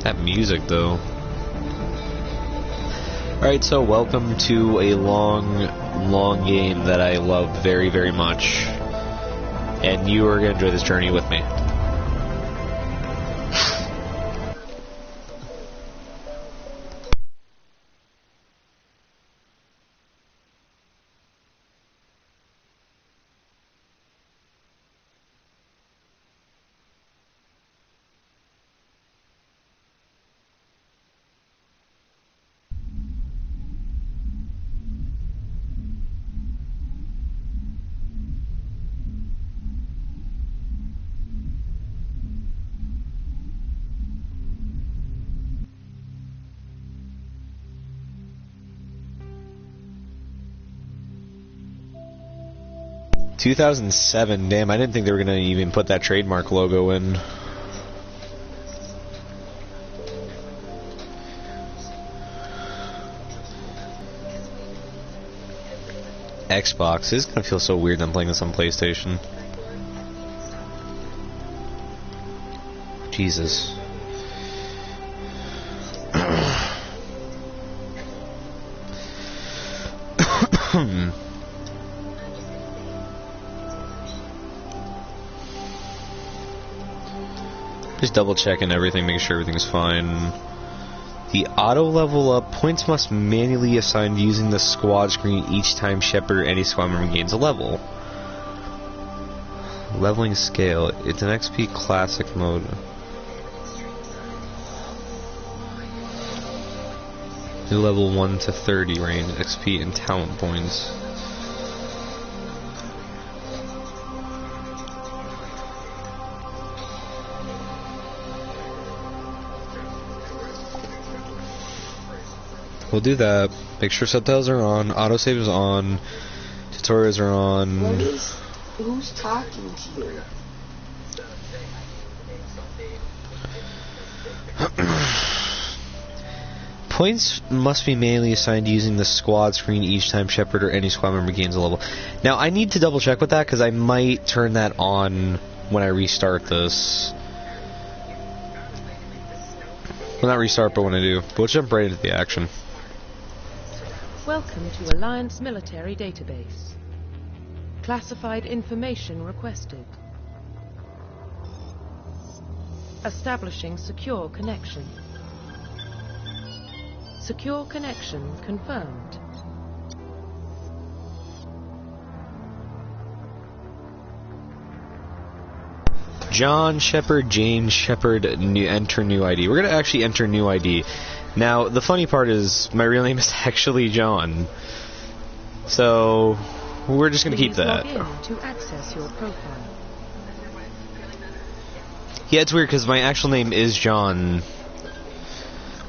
That music, though. Alright, so welcome to a long game that I love very, very much. And you are going to enjoy this journey with me. 2007, damn, I didn't think they were going to even put that trademark logo in. Xbox. This is going to feel so weird I'm playing this on PlayStation. Jesus. Just double checking everything, making sure everything's fine. The auto level up, points must manually assigned using the squad screen each time Shepard or any squad member gains a level. Leveling scale, it's an XP classic mode. New level 1 to 30 range, XP and talent points. We'll do that. Make sure subtitles are on, autosave is on, tutorials are on. Who's talking to you? Points must be manually assigned using the squad screen each time Shepard or any squad member gains a level. Now, I need to double check with that because I might turn that on when I restart this. Well, not restart, but when I do. But we'll jump right into the action. Welcome to Alliance Military Database. Classified information requested. Establishing secure connection. Secure connection confirmed. John Shepard, Jane Shepard, enter new ID. We're going to actually enter new ID. Now, the funny part is, my real name is actually John. So, we're just going to keep that. Log in to access your profile. Yeah, it's weird because my actual name is John.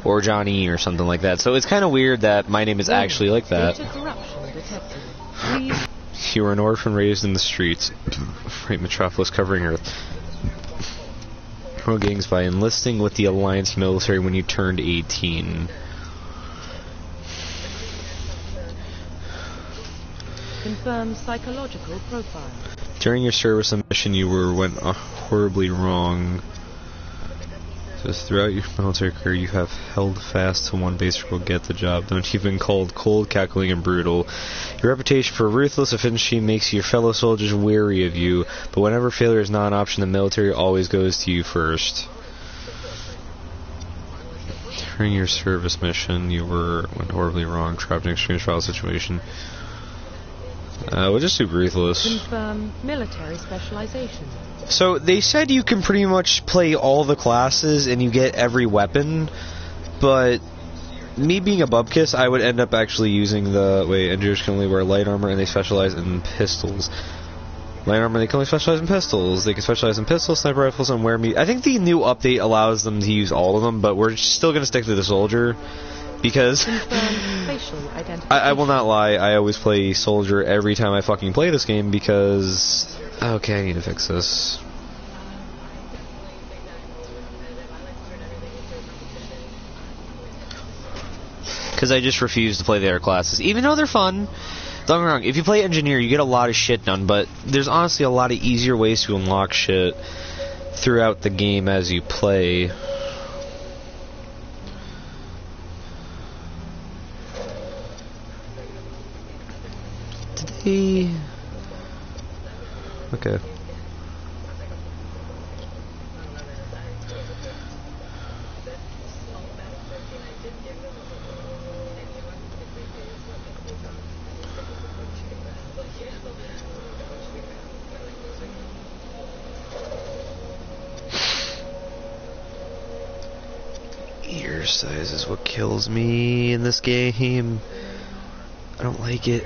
Or Johnny or something like that. So it's kind of weird that my name is actually like that. You were an orphan raised in the streets. Great metropolis covering Earth. Gangs by enlisting with the Alliance military when you turned 18. Confirm psychological profile. During your service and mission, you went horribly wrong. Just throughout your military career, you have held fast to one basic rule: get the job done. You've been called cold, calculating, and brutal. Your reputation for ruthless efficiency makes your fellow soldiers wary of you, but whenever failure is not an option, the military always goes to you first. During your service mission, you went horribly wrong, trapped in an extreme trial situation. We'll just do ruthless. Confirm military specialization. So they said you can pretty much play all the classes and you get every weapon, but me being a bubkiss, I would end up actually using the engineers can only wear light armor and they specialize in pistols. Light armor, they can only specialize in pistols. They can specialize in pistols, sniper rifles, and wear me. I think the new update allows them to use all of them, but we're still going to stick to the soldier because I will not lie, I always play soldier every time I fucking play this game because... Okay, I need to fix this. Because I just refuse to play the other classes, even though they're fun. Don't get me wrong, if you play engineer, you get a lot of shit done, but there's honestly a lot of easier ways to unlock shit throughout the game as you play. he? Okay. Ear size is what kills me in this game. I don't like it.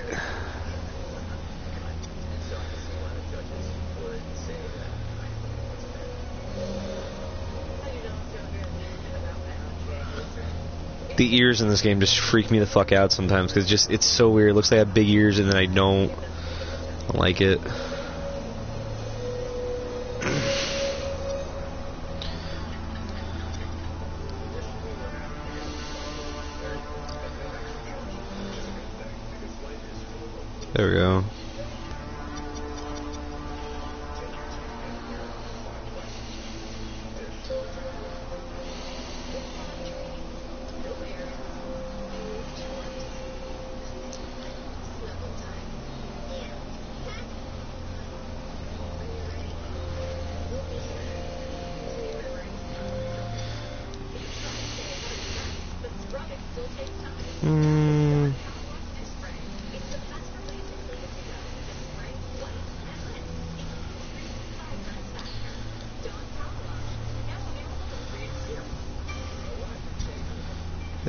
The ears in this game just freak me the fuck out sometimes because it's so weird. It looks like I have big ears and then I don't like it. There we go.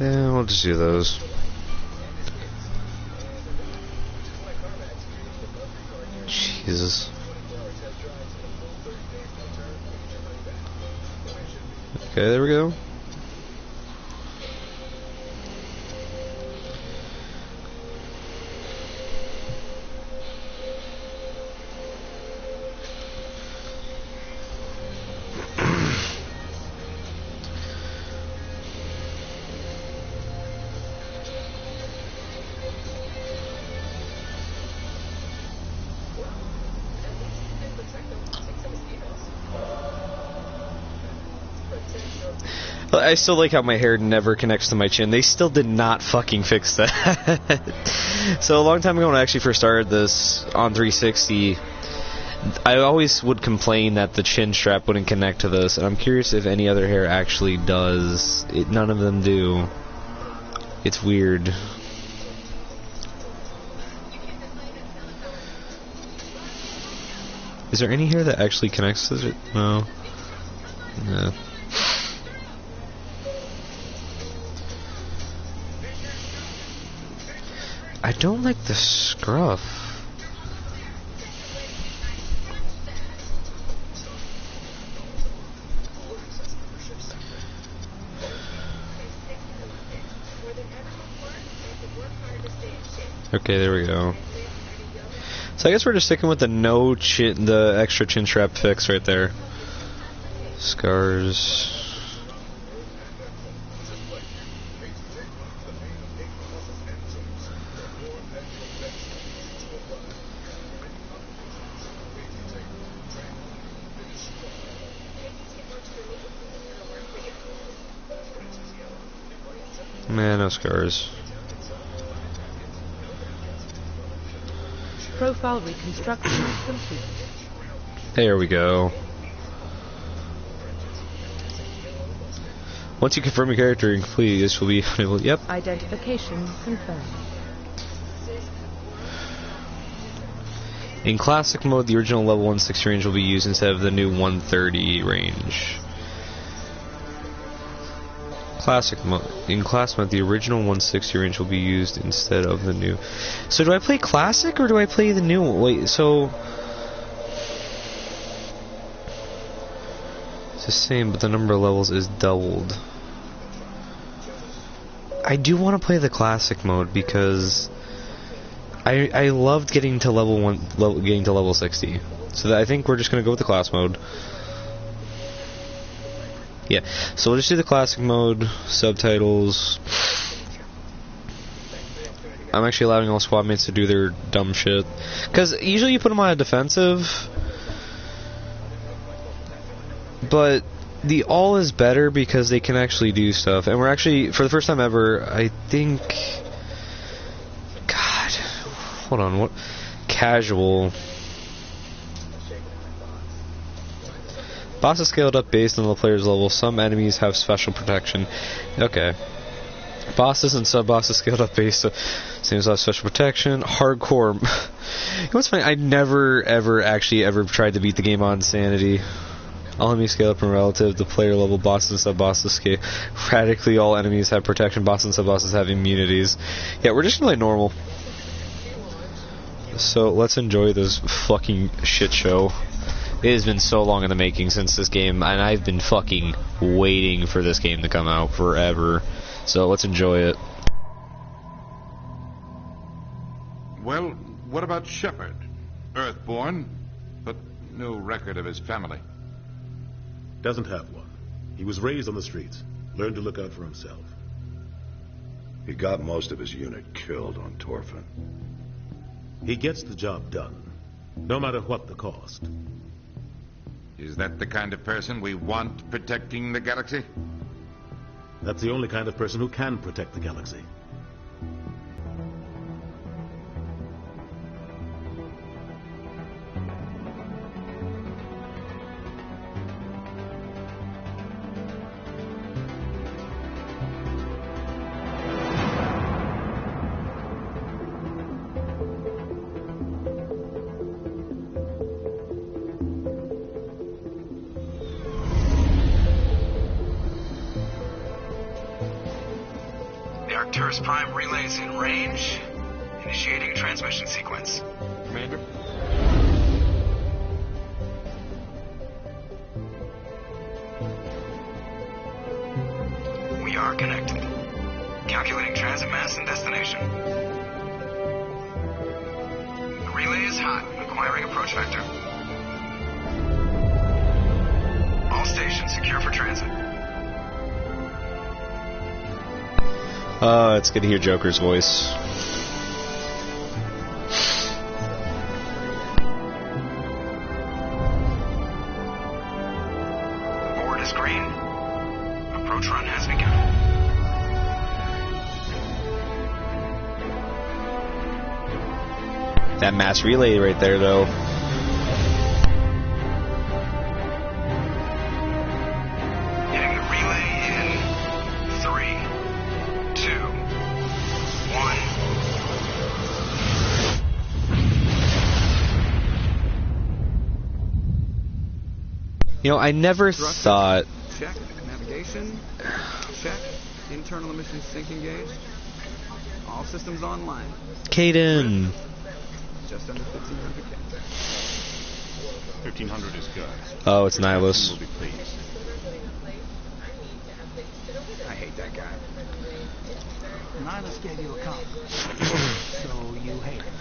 Yeah, we'll just do those. Jesus. Okay, there we go. I still like how my hair never connects to my chin. They still did not fucking fix that. So a long time ago when I actually first started this on 360, I always would complain that the chin strap wouldn't connect to this, and I'm curious if any other hair actually does. None of them do. It's weird. Is there any hair that actually connects to it? No. No. I don't like the scruff. Okay, there we go. So I guess we're just sticking with the extra chin strap fix right there. Scars. Man, no scars. Profile reconstruction complete. There we go. Once you confirm your character and complete, this will be enabled. Yep. Identification confirmed. In classic mode, the original level 160 range will be used instead of the new 130 range. In class mode, the original 160 range will be used instead of the new. So do I play classic or do I play the new one? Wait, so it's the same, but the number of levels is doubled. I do want to play the classic mode because I loved getting to level 60. So I think we're just gonna go with the class mode. Yeah, so we'll just do the classic mode, subtitles. I'm actually allowing all squad mates to do their dumb shit. Because usually you put them on a defensive, but the all is better because they can actually do stuff. And we're actually, for the first time ever, I think... God, hold on, what... Casual. Bosses scaled up based on the player's level. Some enemies have special protection. Okay. Bosses and sub-bosses scaled up based on seems to have special protection. Hardcore. You know what's funny? I never ever tried to beat the game on Sanity. All enemies scale up in relative to player level. Bosses and sub-bosses scale. Radically all enemies have protection. Bosses and sub-bosses have immunities. Yeah, we're just gonna play normal. So let's enjoy this fucking shit show. It has been so long in the making since this game, and I've been fucking waiting for this game to come out forever. So let's enjoy it. Well, what about Shepard? Earthborn, but no record of his family. Doesn't have one. He was raised on the streets. Learned to look out for himself. He got most of his unit killed on Torfin. He gets the job done, no matter what the cost. Is that the kind of person we want protecting the galaxy? That's the only kind of person who can protect the galaxy. Arcturus Prime relays in range. Initiating transmission sequence. Commander? We are connected. Calculating transit mass and destination. The relay is hot. Acquiring approach vector. All stations secure for transit. It's good to hear Joker's voice. Board is green. Approach run has begun. That mass relay right there, though. Hitting the relay in 3, 2, 1. You know, I never thought... Check. Navigation. Check. Internal emissions sync engaged. All systems online. Caden! Just under 1,500 K. 1,300 is good. Oh, it's Nihilus. Will be pleased. I hate that guy. Nihilus gave you a compliment, so you hate it.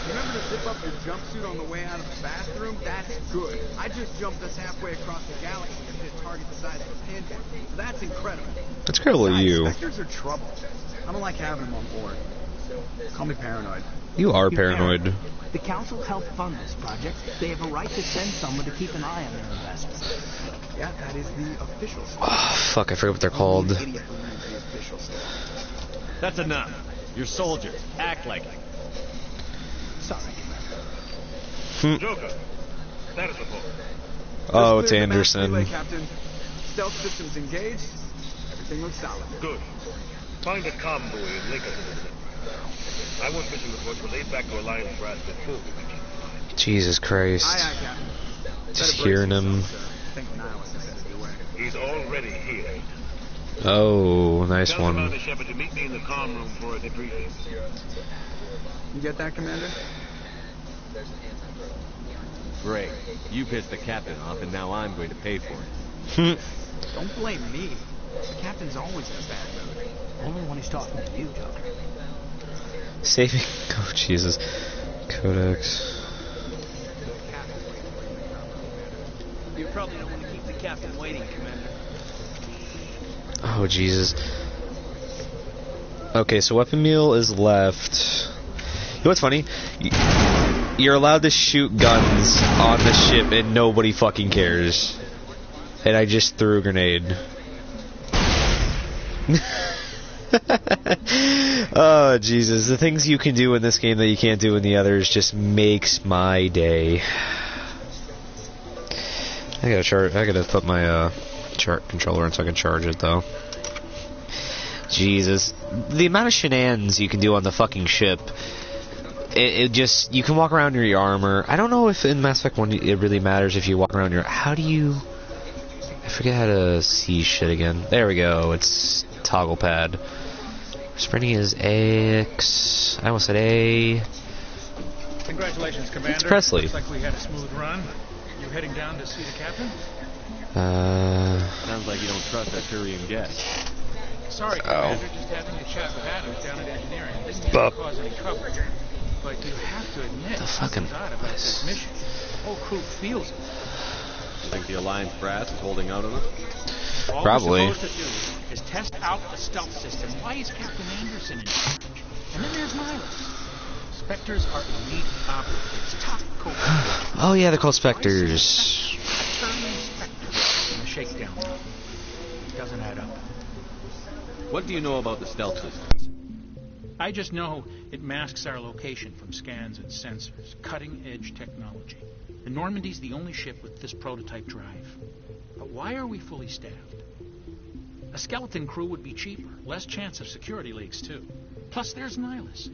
Remember to zip up your jumpsuit on the way out of the bathroom? That's good. I just jumped us halfway across the galaxy and hit a target the size of a pancake. So that's incredible. That's incredible, you. Spectres are trouble. I don't like having them on board. Call me paranoid. You are paranoid. The Council helped fund this project. They have a right to send someone to keep an eye on their investments. Yeah, that is the official stuff. Oh, fuck, I forget what they're called. Idiot believes the official stuff. That's enough. You're soldiers. Act like it. Sorry, Commander. Joker, status report. Oh, it's Just cleared the mass Anderson. relay, Captain. Stealth systems engaged. Everything looks solid. Good. Find a comm buoy and link us to the ship. I want mission reports relayed back to Alliance brass before we begin. Jesus Christ. Aye, aye, Captain. Just Better brace hearing him. yourself, sir. I think Nihilus is headed your way. He's already here. Oh, nice Tell one. Commander Shepard to meet me in the comm room for a debriefing. You get that, Commander? Great. You pissed the captain off, and now I'm going to pay for it. Don't blame me. The captain's always in a bad mood. Only when he's talking to you, Joker. Saving. Oh, Jesus. Codex. You probably don't want to keep the captain waiting, Commander. Oh, Jesus. Okay, so weapon meal is left. You know what's funny? You're allowed to shoot guns on the ship and nobody fucking cares. And I just threw a grenade. Oh, Jesus. The things you can do in this game that you can't do in the others just makes my day. I gotta put my controller in so I can charge it, though. Jesus. The amount of shenanigans you can do on the fucking ship. It just... You can walk around in your armor. I don't know if in Mass Effect 1 it really matters if you walk around your... How do you... I forget how to see shit again. There we go. It's toggle pad. Sprinting is X. I almost said A. Congratulations, Commander. It's Presley. Looks like we had a smooth run. You heading down to see the captain? Sounds like you don't trust that Turian guest. Sorry, Commander. Just having a chat with Adams down at engineering. Didn't mean to cause any trouble. But you have to admit, something's odd about this mission. The whole crew feels it. You think the Alliance brass is holding out on us? Probably. All we're supposed to do is test out the stealth system. Why is Captain Anderson in charge? And then there's Nihilus. Spectres are elite operatives, top co-operators. Oh yeah, they're called Spectres. In the shakedown. Doesn't add up. What do you know about the stealth systems? I just know it masks our location from scans and sensors. Cutting-edge technology. The Normandy's the only ship with this prototype drive. But why are we fully staffed? A skeleton crew would be cheaper. Less chance of security leaks, too. Plus, there's Nihilus.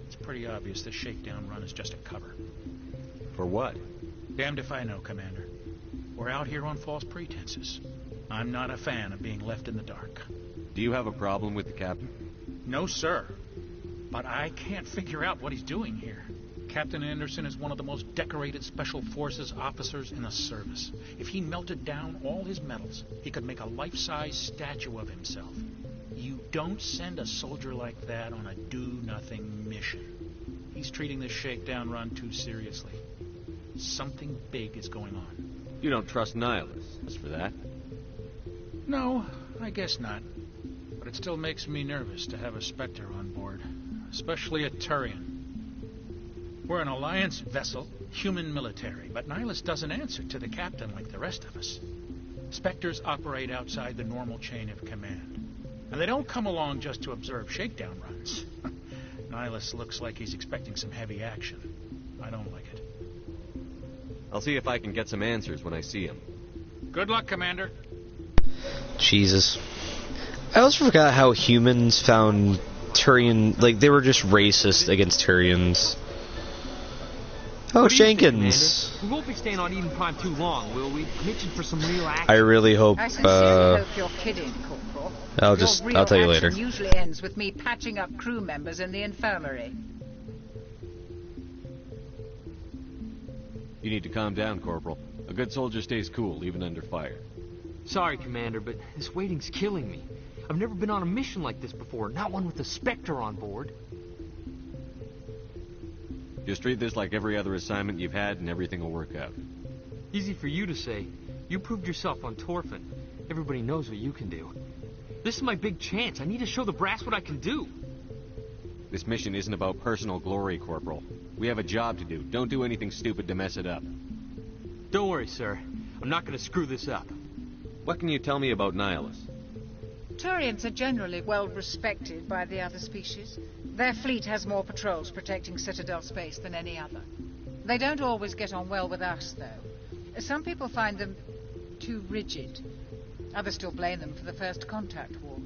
It's pretty obvious this shakedown run is just a cover. For what? Damned if I know, Commander. We're out here on false pretenses. I'm not a fan of being left in the dark. Do you have a problem with the captain? No, sir. But I can't figure out what he's doing here. Captain Anderson is one of the most decorated Special Forces officers in the service. If he melted down all his medals, he could make a life-size statue of himself. You don't send a soldier like that on a do-nothing mission. He's treating this shakedown run too seriously. Something big is going on. You don't trust Nihilus, as for that. No, I guess not. But it still makes me nervous to have a Spectre on board. Especially a Turian. We're an Alliance vessel, human military, but Nihilus doesn't answer to the captain like the rest of us. Spectres operate outside the normal chain of command. And they don't come along just to observe shakedown runs. Nihilus looks like he's expecting some heavy action. I don't like it. I'll see if I can get some answers when I see him. Good luck, Commander. Jesus. I also forgot how humans found Turian... Like, they were just racist against Turians. Oh, Jenkins. We won't be staying on Eden Prime too long, will we? I'm itching for some real action. I really hope... I sincerely hope you're kidding, Corporal. I'll tell you later. Usually ends with me patching up crew members in the infirmary. You need to calm down, Corporal. A good soldier stays cool, even under fire. Sorry, Commander, but this waiting's killing me. I've never been on a mission like this before, not one with a Spectre on board. Just treat this like every other assignment you've had and everything will work out. Easy for you to say. You proved yourself on Torfin. Everybody knows what you can do. This is my big chance. I need to show the brass what I can do. This mission isn't about personal glory, Corporal. We have a job to do. Don't do anything stupid to mess it up. Don't worry, sir. I'm not going to screw this up. What can you tell me about Nihilus? Turians are generally well respected by the other species. Their fleet has more patrols protecting Citadel space than any other. They don't always get on well with us, though. Some people find them too rigid. Others still blame them for the First Contact War.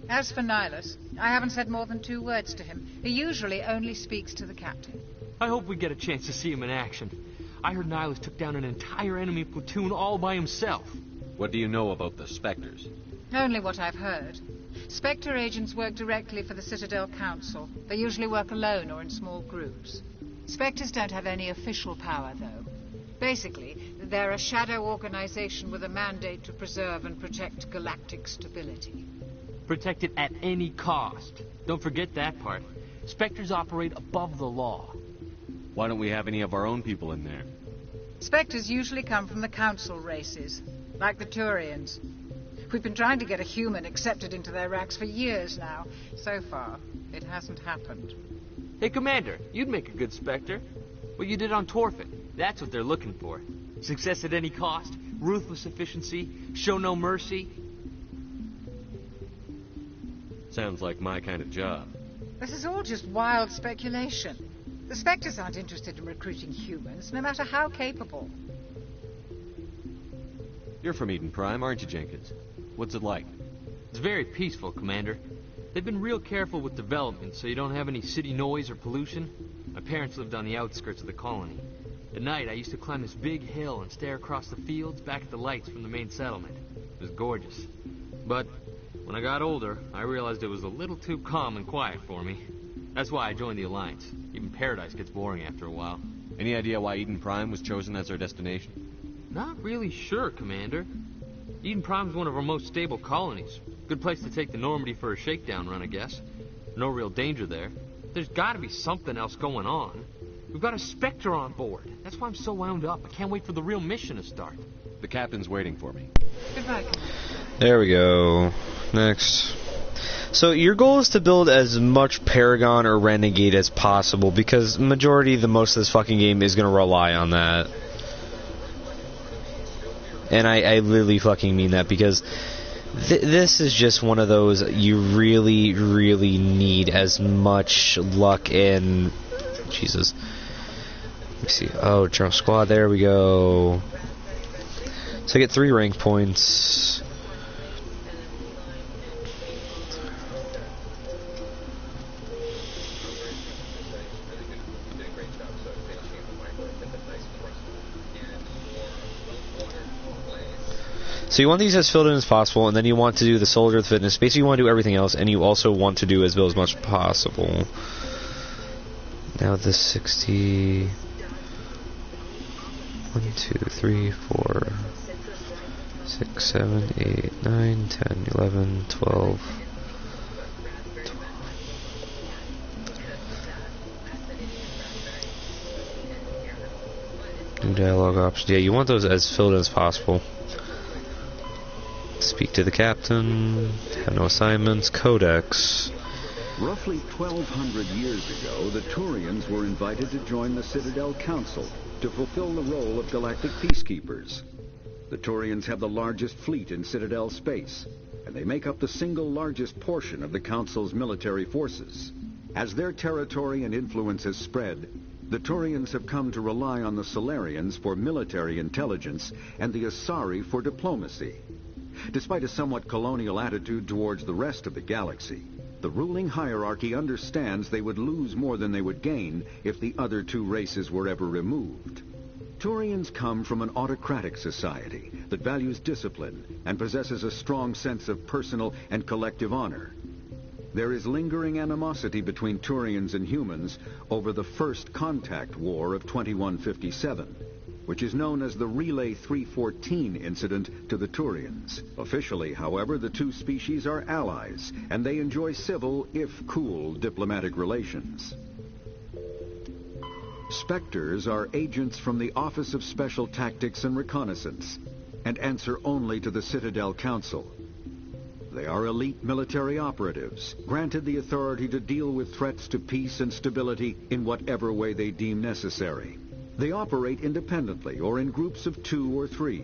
As for Nihilus, I haven't said more than 2 words to him. He usually only speaks to the captain. I hope we get a chance to see him in action. I heard Nihilus took down an entire enemy platoon all by himself. What do you know about the Spectres? Only what I've heard. Spectre agents work directly for the Citadel Council. They usually work alone or in small groups. Spectres don't have any official power, though. Basically, they're a shadow organization with a mandate to preserve and protect galactic stability. Protect it at any cost. Don't forget that part. Spectres operate above the law. Why don't we have any of our own people in there? Spectres usually come from the Council races, like the Turians. We've been trying to get a human accepted into their ranks for years now. So far, it hasn't happened. Hey, Commander, you'd make a good Spectre. What you did on Torfin, that's what they're looking for. Success at any cost, ruthless efficiency, show no mercy. Sounds like my kind of job. This is all just wild speculation. The Spectres aren't interested in recruiting humans, no matter how capable. You're from Eden Prime, aren't you, Jenkins? What's it like? It's very peaceful, Commander. They've been real careful with development, so you don't have any city noise or pollution. My parents lived on the outskirts of the colony. At night, I used to climb this big hill and stare across the fields back at the lights from the main settlement. It was gorgeous. But when I got older, I realized it was a little too calm and quiet for me. That's why I joined the Alliance. Even Paradise gets boring after a while. Any idea why Eden Prime was chosen as our destination? Not really sure, Commander. Eden Prime's one of our most stable colonies. Good place to take the Normandy for a shakedown run, I guess. No real danger there. There's got to be something else going on. We've got a Spectre on board. That's why I'm so wound up. I can't wait for the real mission to start. The captain's waiting for me. Goodbye. There we go. Next. So your goal is to build as much Paragon or Renegade as possible, because the most of this fucking game is going to rely on that. And I literally fucking mean that, because this is just one of those you really, really need as much luck in... Jesus. Let me see. Oh, General Squad, there we go. So I get 3 rank points. So you want these as filled in as possible, and then you want to do the soldier, the fitness. Basically, you want to do everything else, and you also want to do as build as much as possible. Now this 60... 1, 2, 3, 4, 6, 7, 8, 9, 10, 11, 12... New dialogue options. Yeah, you want those as filled in as possible. Speak to the captain. Have no assignments. Codex. Roughly 1,200 years ago, the Turians were invited to join the Citadel Council to fulfill the role of galactic peacekeepers. The Turians have the largest fleet in Citadel space, and they make up the single largest portion of the Council's military forces. As their territory and influence has spread, the Turians have come to rely on the Solarians for military intelligence and the Asari for diplomacy. Despite a somewhat colonial attitude towards the rest of the galaxy, the ruling hierarchy understands they would lose more than they would gain if the other two races were ever removed. Turians come from an autocratic society that values discipline and possesses a strong sense of personal and collective honor. There is lingering animosity between Turians and humans over the First Contact War of 2157, which is known as the Relay 314 incident to the Turians. Officially, however, the two species are allies, and they enjoy civil, if cool, diplomatic relations. Spectres are agents from the Office of Special Tactics and Reconnaissance, and answer only to the Citadel Council. They are elite military operatives, granted the authority to deal with threats to peace and stability in whatever way they deem necessary. They operate independently or in groups of 2 or 3.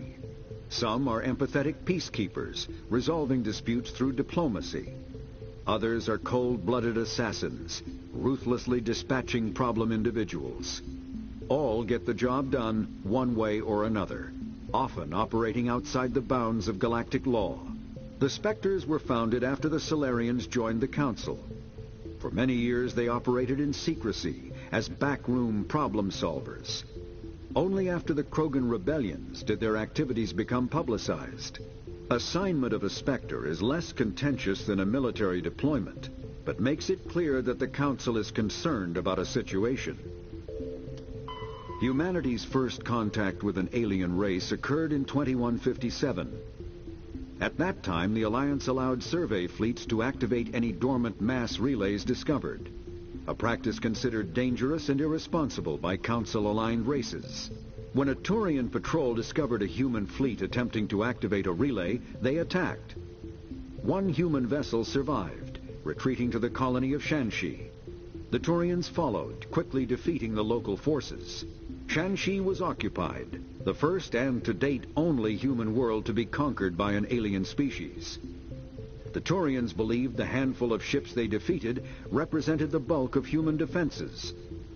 Some are empathetic peacekeepers, resolving disputes through diplomacy. Others are cold-blooded assassins, ruthlessly dispatching problem individuals. All get the job done one way or another, often operating outside the bounds of galactic law. The Spectres were founded after the Solarians joined the Council. For many years they operated in secrecy as backroom problem solvers. Only after the Krogan rebellions did their activities become publicized. Assignment of a Spectre is less contentious than a military deployment, but makes it clear that the Council is concerned about a situation. Humanity's first contact with an alien race occurred in 2157. At that time, the Alliance allowed survey fleets to activate any dormant mass relays discovered, a practice considered dangerous and irresponsible by Council-aligned races. When a Turian patrol discovered a human fleet attempting to activate a relay, they attacked. One human vessel survived, retreating to the colony of Shanxi. The Turians followed, quickly defeating the local forces. Shanxi was occupied, the first and to date only human world to be conquered by an alien species. The Turians believed the handful of ships they defeated represented the bulk of human defenses.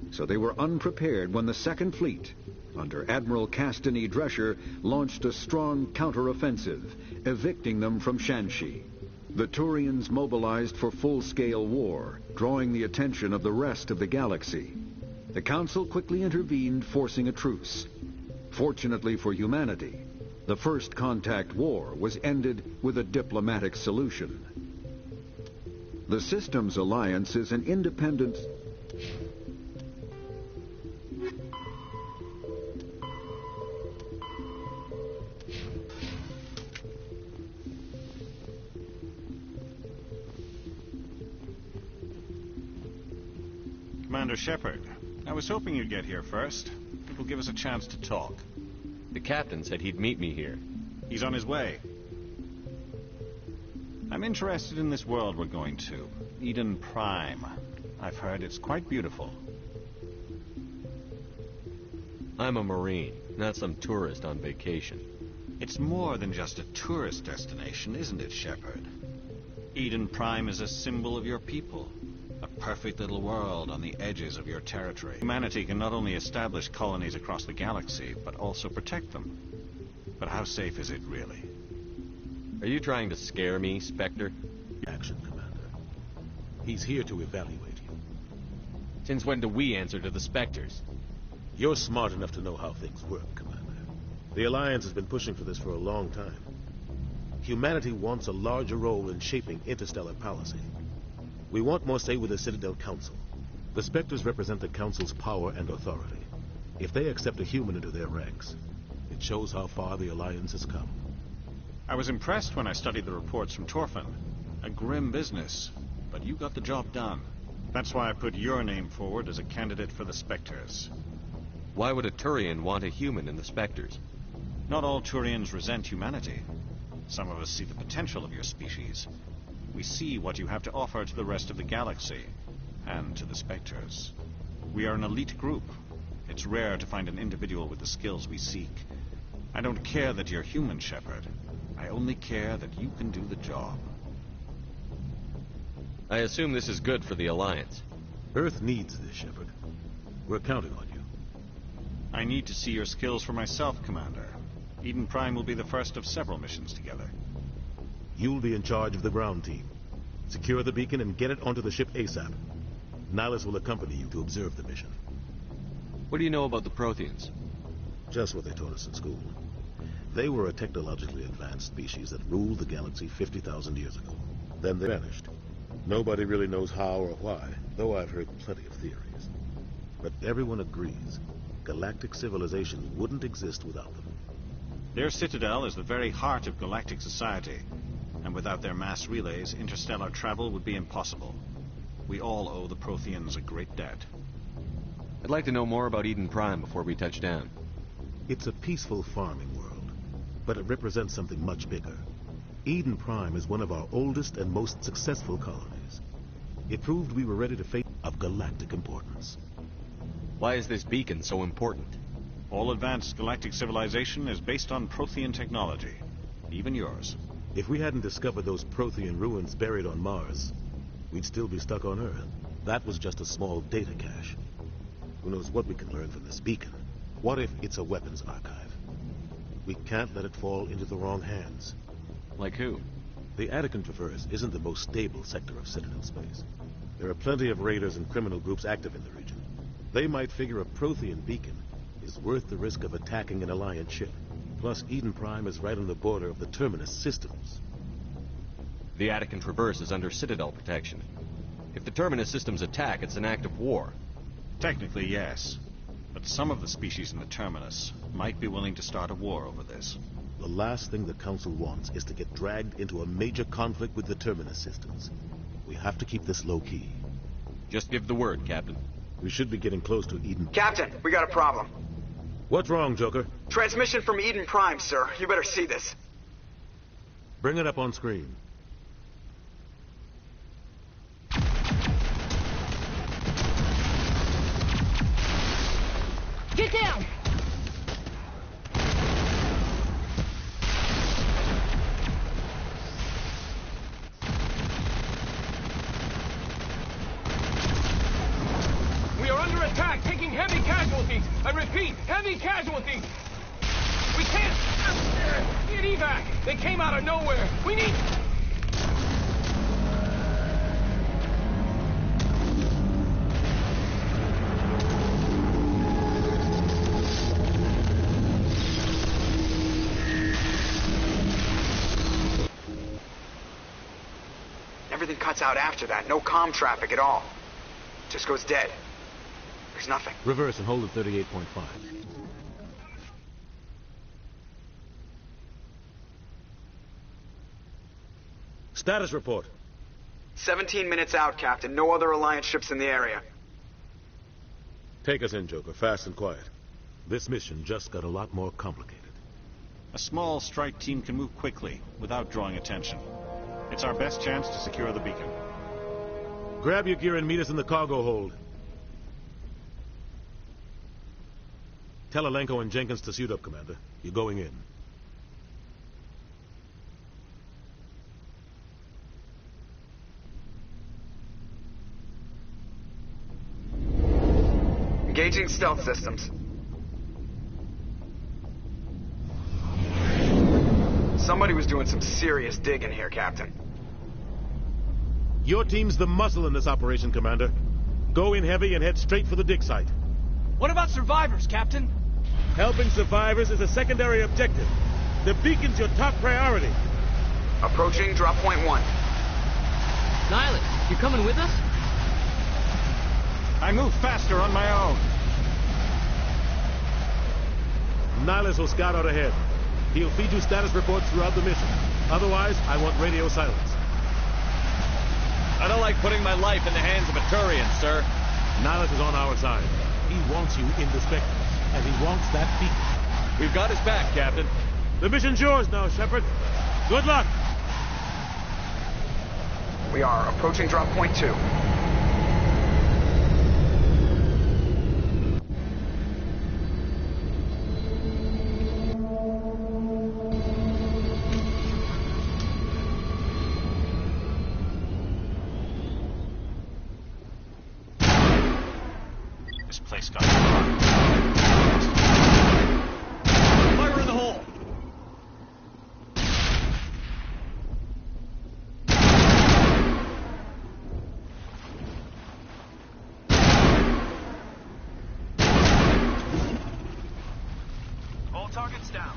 So they were unprepared when the Second Fleet, under Admiral Castaney Drescher, launched a strong counteroffensive, evicting them from Shanxi. The Turians mobilized for full-scale war, drawing the attention of the rest of the galaxy. The Council quickly intervened, forcing a truce. Fortunately for humanity, the First Contact War was ended with a diplomatic solution. The Systems Alliance is an independent... Commander Shepard, I was hoping you'd get here first. It will give us a chance to talk. The captain said he'd meet me here. He's on his way. I'm interested in this world we're going to, Eden Prime. I've heard it's quite beautiful. I'm a Marine, not some tourist on vacation. It's more than just a tourist destination, isn't it, Shepard? Eden Prime is a symbol of your people. A perfect little world on the edges of your territory. Humanity can not only establish colonies across the galaxy, but also protect them. But how safe is it, really? Are you trying to scare me, Spectre? Action, Commander. He's here to evaluate you. Since when do we answer to the Spectres? You're smart enough to know how things work, Commander. The Alliance has been pushing for this for a long time. Humanity wants a larger role in shaping interstellar policy. We want more say with the Citadel Council. The Spectres represent the Council's power and authority. If they accept a human into their ranks, it shows how far the Alliance has come. I was impressed when I studied the reports from Torfin. A grim business, but you got the job done. That's why I put your name forward as a candidate for the Spectres. Why would a Turian want a human in the Spectres? Not all Turians resent humanity. Some of us see the potential of your species. We see what you have to offer to the rest of the galaxy, and to the Spectres. We are an elite group. It's rare to find an individual with the skills we seek. I don't care that you're human, Shepard. I only care that you can do the job. I assume this is good for the Alliance. Earth needs this, Shepard. We're counting on you. I need to see your skills for myself, Commander. Eden Prime will be the first of several missions together. You'll be in charge of the ground team. Secure the beacon and get it onto the ship ASAP. Nihilus will accompany you to observe the mission. What do you know about the Protheans? Just what they taught us in school. They were a technologically advanced species that ruled the galaxy 50,000 years ago. Then they vanished. Nobody really knows how or why, though I've heard plenty of theories. But everyone agrees, galactic civilization wouldn't exist without them. Their citadel is the very heart of galactic society. And without their mass relays, interstellar travel would be impossible. We all owe the Protheans a great debt. I'd like to know more about Eden Prime before we touch down. It's a peaceful farming world, but it represents something much bigger. Eden Prime is one of our oldest and most successful colonies. It proved we were ready to face of galactic importance. Why is this beacon so important? All advanced galactic civilization is based on Prothean technology, even yours. If we hadn't discovered those Prothean ruins buried on Mars, we'd still be stuck on Earth. That was just a small data cache. Who knows what we can learn from this beacon? What if it's a weapons archive? We can't let it fall into the wrong hands. Like who? The Attican Traverse isn't the most stable sector of Citadel space. There are plenty of raiders and criminal groups active in the region. They might figure a Prothean beacon is worth the risk of attacking an Alliance ship. Plus, Eden Prime is right on the border of the Terminus systems. The Attican Traverse is under Citadel protection. If the Terminus systems attack, it's an act of war. Technically, yes. But some of the species in the Terminus might be willing to start a war over this. The last thing the Council wants is to get dragged into a major conflict with the Terminus systems. We have to keep this low-key. Just give the word, Captain. We should be getting close to Eden. Captain, we got a problem. What's wrong, Joker? Transmission from Eden Prime, sir. You better see this. Bring it up on screen. Get down! attack, taking heavy casualties. I repeat, heavy casualties. We can't get evac. They came out of nowhere. We need... Everything cuts out after that. No comm traffic at all. Just goes dead. There's nothing. Reverse and hold at 38.5. Status report. 17 minutes out, Captain. No other Alliance ships in the area. Take us in, Joker, fast and quiet. This mission just got a lot more complicated. A small strike team can move quickly, without drawing attention. It's our best chance to secure the beacon. Grab your gear and meet us in the cargo hold. Tell Alenko and Jenkins to suit up, Commander. You're going in. Engaging stealth systems. Somebody was doing some serious digging here, Captain. Your team's the muscle in this operation, Commander. Go in heavy and head straight for the dig site. What about survivors, Captain? Helping survivors is a secondary objective. The beacon's your top priority. Approaching drop point 1. Nihilus, you coming with us? I move faster on my own. Nihilus will scout out ahead. He'll feed you status reports throughout the mission. Otherwise, I want radio silence. I don't like putting my life in the hands of a Turian, sir. Nihilus is on our side. He wants you in the Spectre, and he wants that beacon. We've got his back, Captain. The mission's yours now, Shepard. Good luck! We are approaching drop point 2. This place got dark. Fire in the hole! All targets down.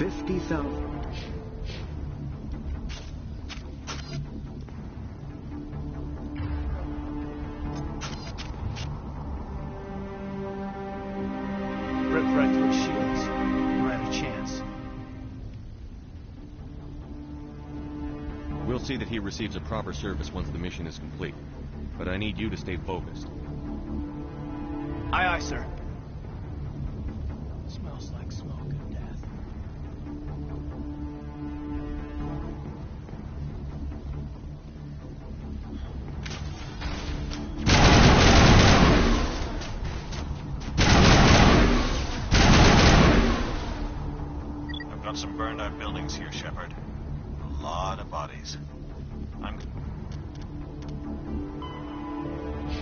$50,000. Rip right through his shields. You had a chance. We'll see that he receives a proper service once the mission is complete. But I need you to stay focused. Aye, aye, sir. Smells like smoke and death. some burned out buildings here, Shepard. A lot of bodies. I'm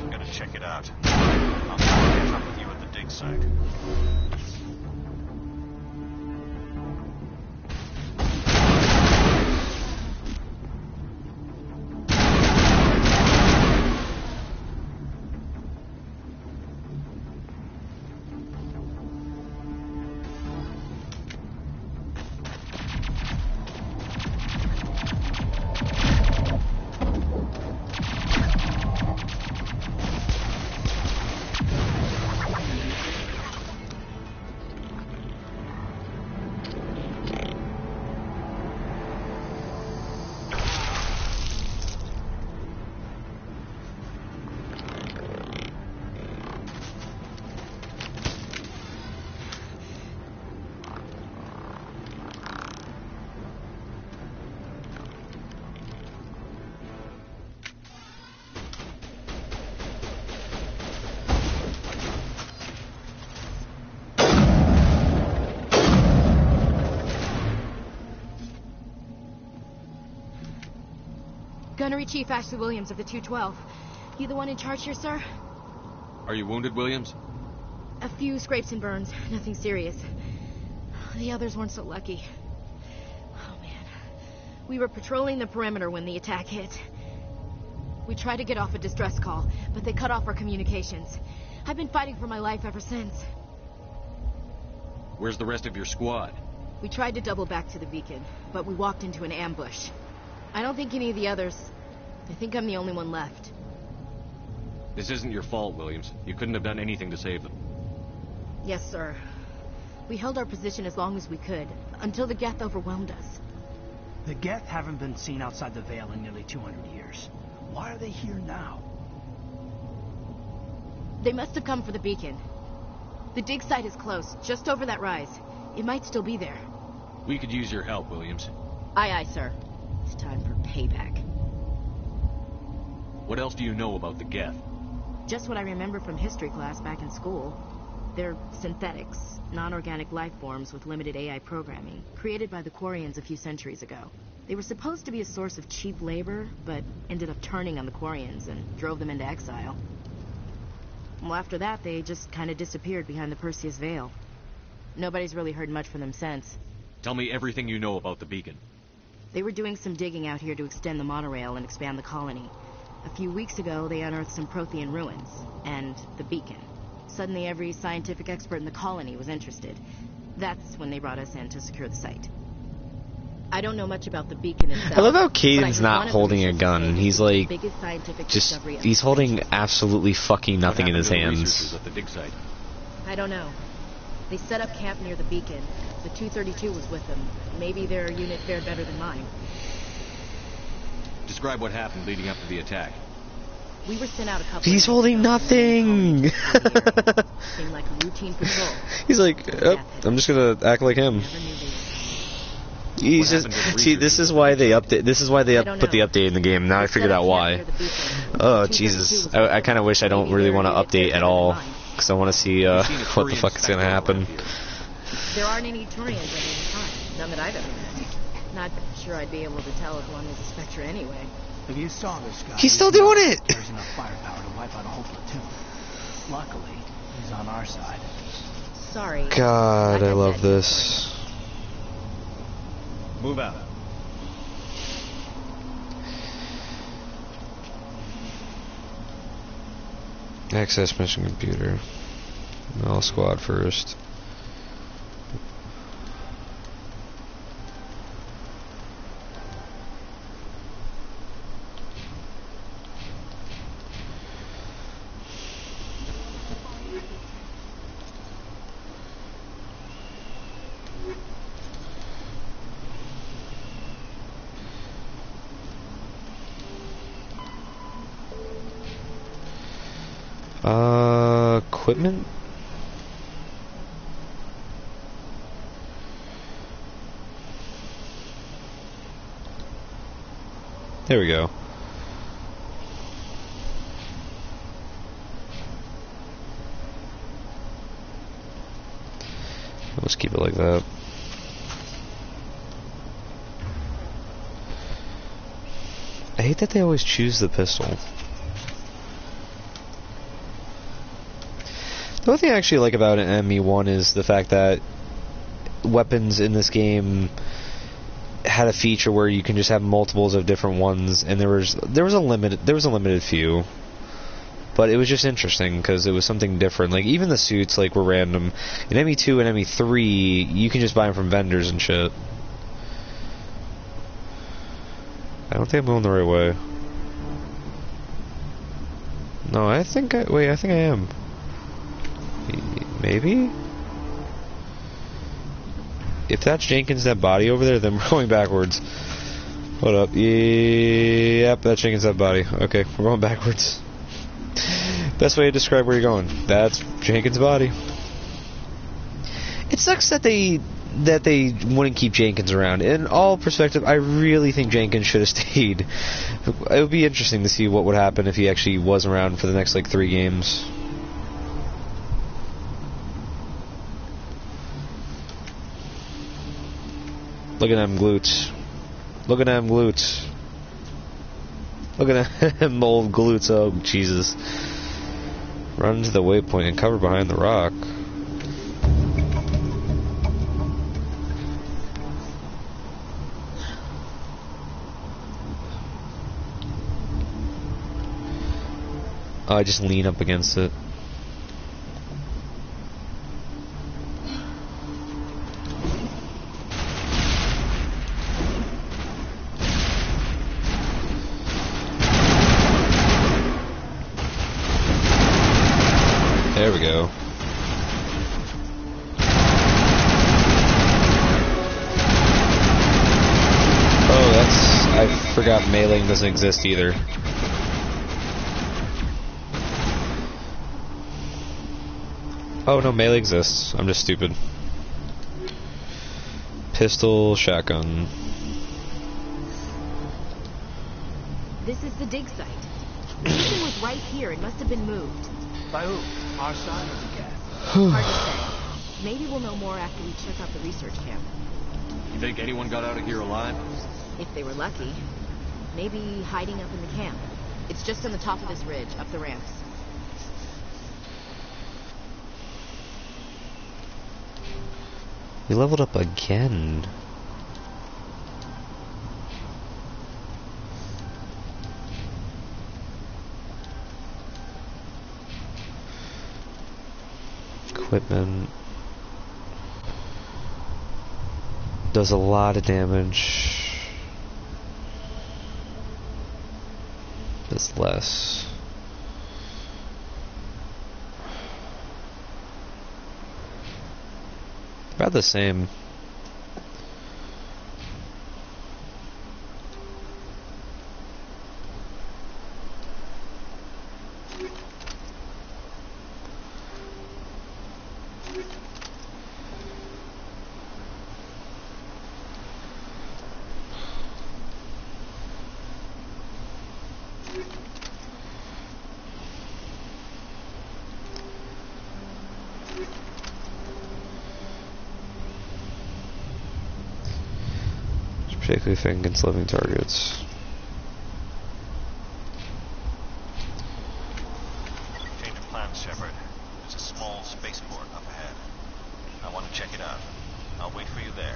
gonna check it out. I'll catch up with you at the dig site. Gunnery Chief Ashley Williams of the 212. You the one in charge here, sir? Are you wounded, Williams? A few scrapes and burns. Nothing serious. The others weren't so lucky. Oh, man. We were patrolling the perimeter when the attack hit. We tried to get off a distress call, but they cut off our communications. I've been fighting for my life ever since. Where's the rest of your squad? We tried to double back to the beacon, but we walked into an ambush. I don't think any of the others... I think I'm the only one left. This isn't your fault, Williams. You couldn't have done anything to save them. Yes, sir. We held our position as long as we could, until the Geth overwhelmed us. The Geth haven't been seen outside the Veil in nearly 200 years. Why are they here now? They must have come for the beacon. The dig site is close, just over that rise. It might still be there. We could use your help, Williams. Aye, aye, sir. It's time for payback. What else do you know about the Geth? Just what I remember from history class back in school. They're synthetics, non-organic life forms with limited AI programming, created by the Quarians a few centuries ago. They were supposed to be a source of cheap labor, but ended up turning on the Quarians and drove them into exile. Well, after that, they just kind of disappeared behind the Perseus Veil. Nobody's really heard much from them since. Tell me everything you know about the beacon. They were doing some digging out here to extend the monorail and expand the colony. A few weeks ago, they unearthed some Prothean ruins, and the beacon. Suddenly, every scientific expert in the colony was interested. That's when they brought us in to secure the site. I don't know much about the beacon itself. I love how Caden's not holding a gun. He's like, just, he's holding absolutely fucking nothing in his hands. At the dig site? I don't know. They set up camp near the beacon. The 232 was with them. Maybe their unit fared better than mine. Describe what happened leading up to the attack. We were sent out a couple. He's holding nothing. Seemed like a routine patrol. He's like, oh, I'm just gonna act like him. He's just, see, this is why they update. This is why they put the update in the game. Now I figured out why. Oh Jesus! I kind of wish I don't really want to update at all, because I want to see what the fuck is gonna happen. There aren't any Turians at any time. None that I've ever met. Not sure I'd be able to tell if one was a Spectre anyway. If you saw this guy, he's still doing it. There's enough firepower to wipe out a whole platoon. Luckily, he's on our side. Sorry. God, I love this. Move out. Access mission computer. All squad first. Equipment? There we go. Let's keep it like that. I hate that they always choose the pistol. The only thing I actually like about an ME1 is the fact that weapons in this game had a feature where you can just have multiples of different ones, and there was a limited few, but it was just interesting because it was something different. Like even the suits like were random. In ME2 and ME3, you can just buy them from vendors and shit. I don't think I'm going the right way. No, I think I am. Maybe? If that's Jenkins' dead body over there, then we're going backwards. Hold up. Yep, that's Jenkins' dead body. Okay, we're going backwards. Best way to describe where you're going. That's Jenkins' body. It sucks that they wouldn't keep Jenkins around. In all perspective, I really think Jenkins should have stayed. It would be interesting to see what would happen if he actually was around for the next, like, 3 games. Look at them glutes. Look at them glutes. Look at them old glutes. Oh, Jesus. Run to the waypoint and cover behind the rock. Oh, I just lean up against it. There we go. Oh, I forgot meleeing doesn't exist either. Oh no, melee exists. I'm just stupid. Pistol, shotgun. This is the dig site. Something was right here. It must have been moved. By who? Our side or the gas? Hard to say. Maybe we'll know more after we check out the research camp. You think anyone got out of here alive? If they were lucky. Maybe hiding up in the camp. It's just on the top of this ridge, up the ramps. We leveled up again. Equipment. Does a lot of damage. Does less. About the same. Particularly if against living targets. Change of plans, Shepard. There's a small spaceport up ahead. I want to check it out. I'll wait for you there.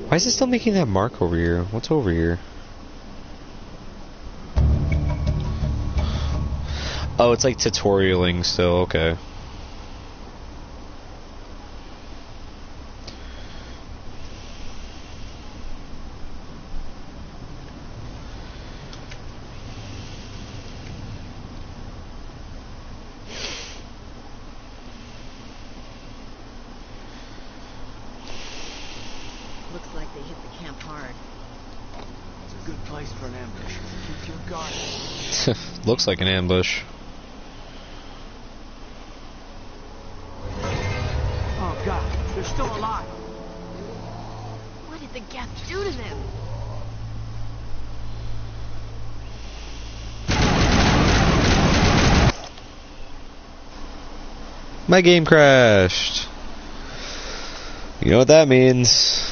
Why is it still making that mark over here? What's over here? Oh, it's like tutorialing still, okay. Looks like they hit the camp hard. It's a good place for an ambush. Keep your guard. Looks like an ambush. Oh God, they're still alive. What did the Geth do to them? My game crashed. You know what that means.